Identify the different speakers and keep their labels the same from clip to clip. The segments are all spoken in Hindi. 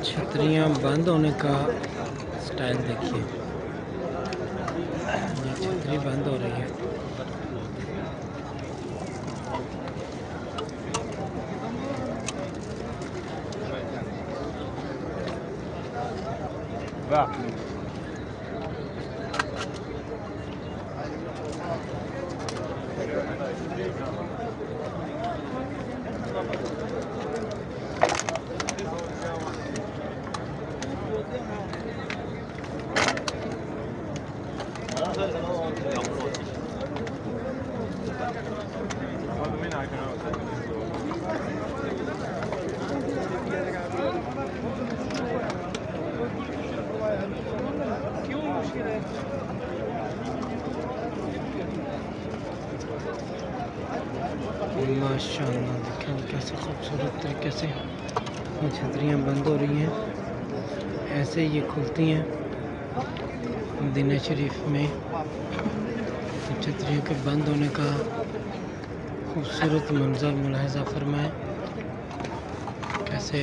Speaker 1: छतरियाँ बंद होने का स्टाइल देखिए, ये छतरी बंद हो रही है। माशाअल्लाह देखें कैसे खूबसूरत तरीके से ये छतरियाँ बंद हो रही हैं। ऐसे ये खुलती हैं मदीना शरीफ में। छतरियों के बंद होने का खूबसूरत मंजर मुलाहिजा फरमाएं, कैसे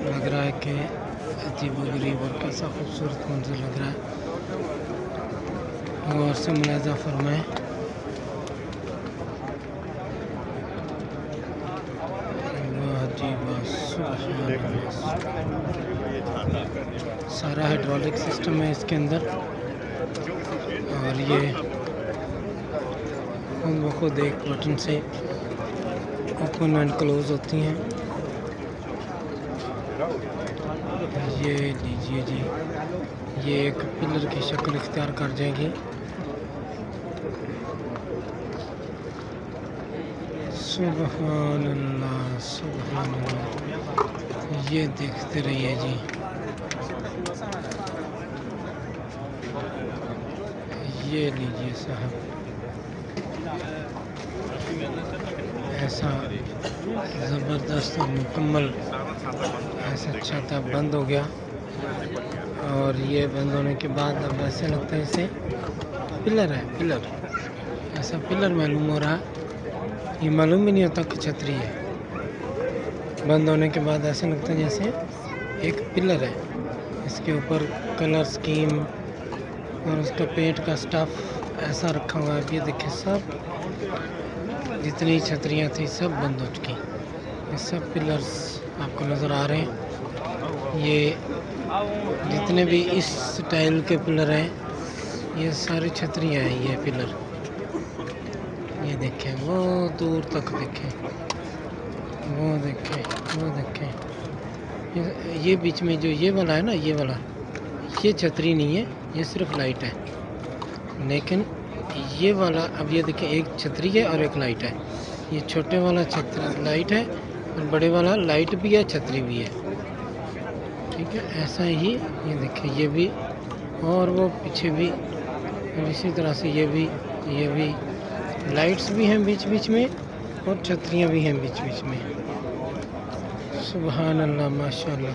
Speaker 1: लग रहा है कि अजीबोगरीब और कैसा खूबसूरत मंजर लग रहा है, गौर से मुलाहिजा फरमाएं। सारा हाइड्रोलिक सिस्टम है इसके अंदर और ये खुद ब खुद एक बटन से ओपन एंड क्लोज होती हैं। ये लीजिए जी, ये एक पिलर की शक्ल इख्तियार कर जाएगी। सुभान अल्लाह सुभान अल्लाह, ये देखते रहिए जी। ये लीजिए साहब, ऐसा ज़बरदस्त और मुकम्मल ऐसा छाता बंद हो गया। और ये बंद होने के बाद अब ऐसे लगता है इसे पिलर है, पिलर ऐसा पिलर मालूम हो रहा है। ये मालूम भी नहीं होता कि छतरी है। बंद होने के बाद ऐसे लगता है जैसे एक पिलर है। इसके ऊपर कलर स्कीम और उसका पेंट का स्टफ़ ऐसा रखा हुआ है। ये देखिए सब जितनी छतरियाँ थी सब बंद हो चुकी। ये सब पिलर्स आपको नज़र आ रहे हैं। ये जितने भी इस स्टाइल के पिलर हैं ये सारी छतरियाँ हैं। ये पिलर ये देखें, वो दूर तक देखें, वो देखें, वो देखें। ये बीच में जो ये वाला है ना, ये वाला, ये छतरी नहीं है, ये सिर्फ लाइट है। लेकिन ये वाला अब ये देखें, एक छतरी है और एक लाइट है। ये छोटे वाला छतरी लाइट है और बड़े वाला लाइट भी है, छतरी भी है। ठीक है, ऐसा ही ये देखें, ये भी और वो पीछे भी। और इसी तरह से ये भी लाइट्स भी हैं बीच बीच में और छतरियाँ भी हैं बीच बीच में। सुभान अल्लाह माशाअल्लाह।